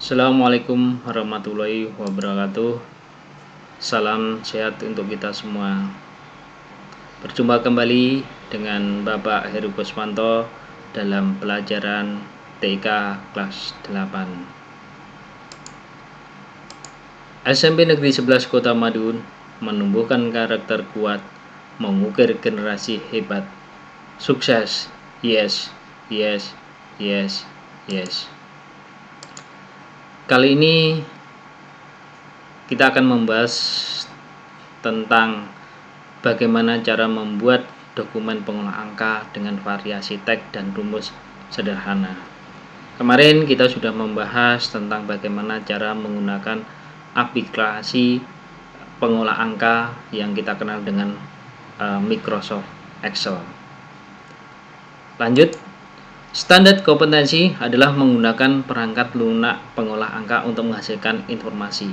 Assalamualaikum warahmatullahi wabarakatuh. Salam sehat untuk kita semua. Berjumpa kembali dengan Bapak Heru Kusmanto dalam pelajaran TK kelas 8. SMP Negeri 11 Kota Madiun menumbuhkan karakter kuat, mengukir generasi hebat. Sukses. Yes, yes, yes, yes. Kali ini kita akan membahas tentang bagaimana cara membuat dokumen pengolah angka dengan variasi teks dan rumus sederhana. Kemarin kita sudah membahas tentang bagaimana cara menggunakan aplikasi pengolah angka yang kita kenal dengan Microsoft Excel. Lanjut. Standar kompetensi adalah menggunakan perangkat lunak pengolah angka untuk menghasilkan informasi.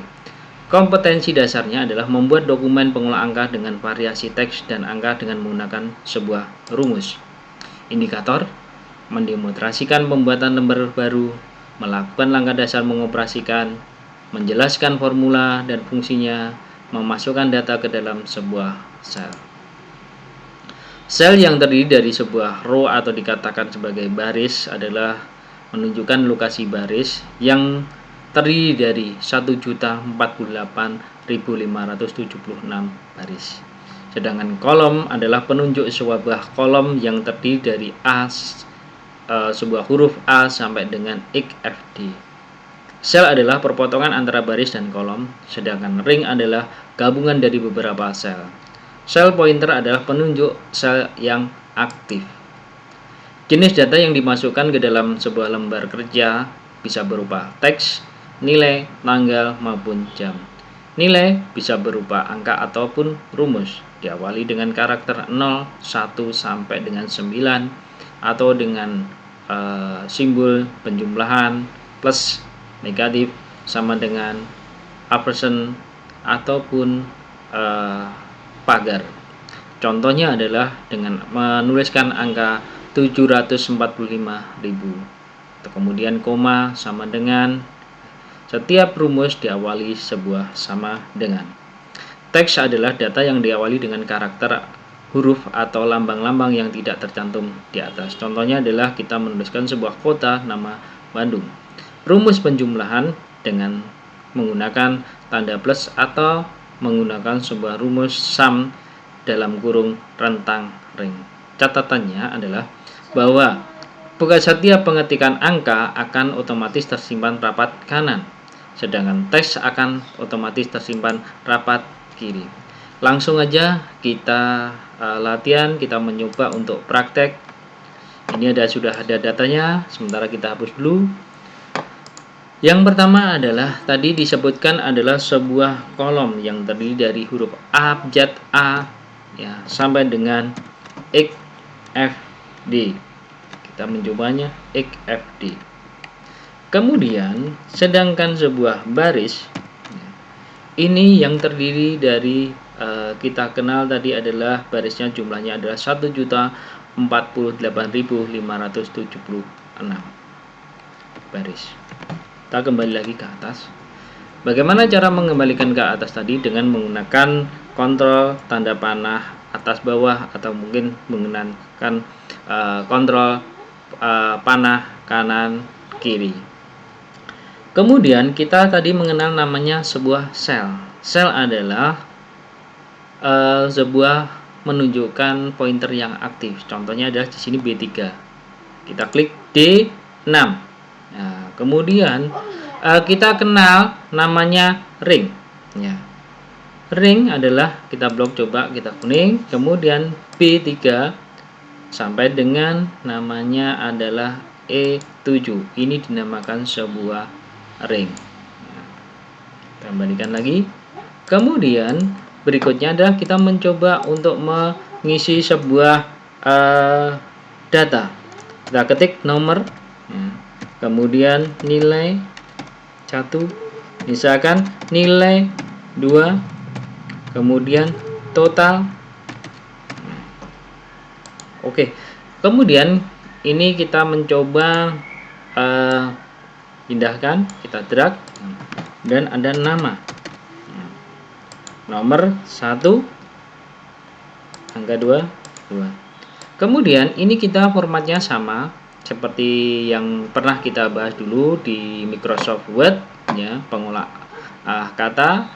Kompetensi dasarnya adalah membuat dokumen pengolah angka dengan variasi teks dan angka dengan menggunakan sebuah rumus. Indikator mendemonstrasikan pembuatan lembar baru, melakukan langkah dasar mengoperasikan, menjelaskan formula dan fungsinya, memasukkan data ke dalam sebuah sel. Sel yang terdiri dari sebuah row atau dikatakan sebagai baris adalah menunjukkan lokasi baris yang terdiri dari 1.048.576 baris. Sedangkan kolom adalah penunjuk sebuah kolom yang terdiri dari sebuah huruf A sampai dengan XFD. Sel adalah perpotongan antara baris dan kolom, sedangkan ring adalah gabungan dari beberapa sel. Sel pointer adalah penunjuk sel yang aktif. Jenis data yang dimasukkan ke dalam sebuah lembar kerja bisa berupa teks, nilai, tanggal, maupun jam. Nilai bisa berupa angka ataupun rumus, diawali dengan karakter 0, 1, sampai dengan 9, atau dengan simbol penjumlahan, plus, negatif, sama dengan ampersand, ataupun pagar. Contohnya adalah dengan menuliskan angka 745.000. Kemudian koma sama dengan, setiap rumus diawali sebuah sama dengan. Teks adalah data yang diawali dengan karakter, huruf, atau lambang-lambang yang tidak tercantum di atas. Contohnya adalah kita menuliskan sebuah kota nama Bandung. Rumus penjumlahan dengan menggunakan tanda plus atau menggunakan sebuah rumus sum dalam kurung rentang ring. Catatannya adalah bahwa bukan setiap pengetikan angka akan otomatis tersimpan rapat kanan, sedangkan teks akan otomatis tersimpan rapat kiri. Langsung aja kita latihan, kita mencoba untuk praktek. Ini sudah ada datanya, sementara kita hapus dulu. Yang pertama adalah tadi disebutkan adalah sebuah kolom yang terdiri dari huruf abjad A ya sampai dengan XFD. Kita mencobanya XFD. Kemudian sedangkan sebuah baris ini yang terdiri dari kita kenal tadi adalah barisnya jumlahnya adalah 1.048.576 baris. Kita kembali lagi ke atas. Bagaimana cara mengembalikan ke atas tadi? Dengan menggunakan kontrol tanda panah atas bawah, atau mungkin menggunakan kontrol panah kanan kiri. Kemudian kita tadi mengenal namanya sebuah sel. Sel adalah sebuah menunjukkan pointer yang aktif. Contohnya adalah di sini B3. Kita klik D6. Nah, kemudian kita kenal namanya ring. Ya. Ring adalah kita blok, coba kita kuning, kemudian B3 sampai dengan namanya adalah E7. Ini dinamakan sebuah ring. Nah, kita kembalikan lagi. Kemudian berikutnya adalah kita mencoba untuk mengisi sebuah data. Kita ketik nomor. Ya. Kemudian nilai 1, misalkan nilai 2, kemudian total. Oke. Kemudian ini kita mencoba pindahkan, kita drag, dan ada nama, nomor 1, angka 2. Kemudian ini kita formatnya sama seperti yang pernah kita bahas dulu di Microsoft Word ya, pengolah kata,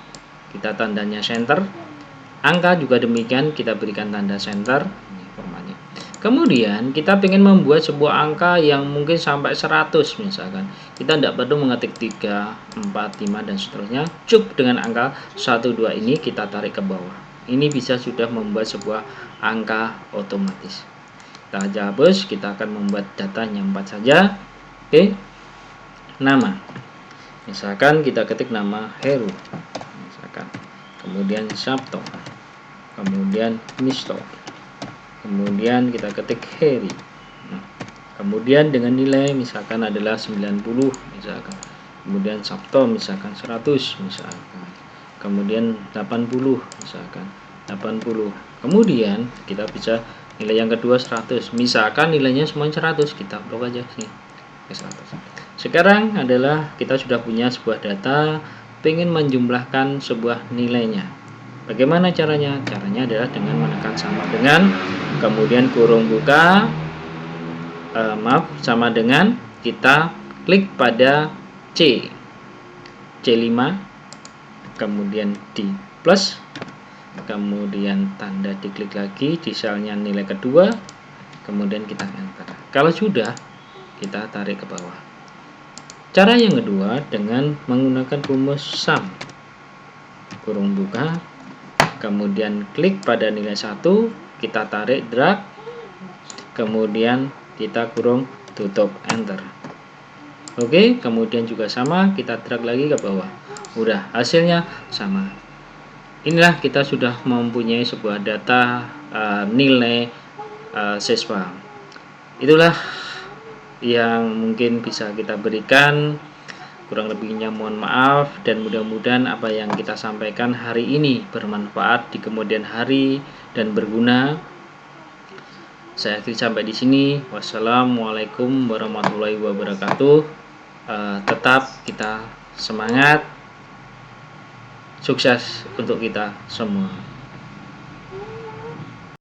kita tandanya center, angka juga demikian, kita berikan tanda center. Ini formatnya. Kemudian kita ingin membuat sebuah angka yang mungkin sampai 100 misalkan. Kita tidak perlu mengetik 3, 4, 5 dan seterusnya. Cukup dengan angka 1, 2 ini kita tarik ke bawah. Ini bisa sudah membuat sebuah angka otomatis. Kita hapus, kita akan membuat datanya 4 saja. Oke. Nama. Misalkan kita ketik nama Heru. Misalkan. Kemudian Sabto. Kemudian Misto. Kemudian kita ketik Heri. Kemudian dengan nilai misalkan adalah 90 misalkan. Kemudian Sabto misalkan 100 misalkan. Kemudian 80 misalkan 80. Kemudian kita bisa nilai yang kedua 100. Misalkan nilainya semuanya 100, kita blok aja sih. 100. Sekarang adalah kita sudah punya sebuah data, pengen menjumlahkan sebuah nilainya. Bagaimana caranya? Caranya adalah dengan menekan sama dengan, kemudian kurung buka, sama dengan, kita klik pada C5, kemudian di plus, kemudian tanda diklik lagi di selnya nilai kedua, kemudian kita enter. Kalau sudah, kita tarik ke bawah. Cara yang kedua dengan menggunakan rumus sum, kurung buka, kemudian klik pada nilai 1, kita tarik drag, kemudian kita kurung tutup, enter. Oke, kemudian juga sama, kita drag lagi ke bawah. Udah, hasilnya sama. Inilah kita sudah mempunyai sebuah data nilai siswa. Itulah yang mungkin bisa kita berikan. Kurang lebihnya mohon maaf, dan mudah-mudahan apa yang kita sampaikan hari ini bermanfaat di kemudian hari dan berguna. Saya akhiri sampai di sini. Wassalamualaikum warahmatullahi wabarakatuh. Tetap kita semangat, sukses untuk kita semua.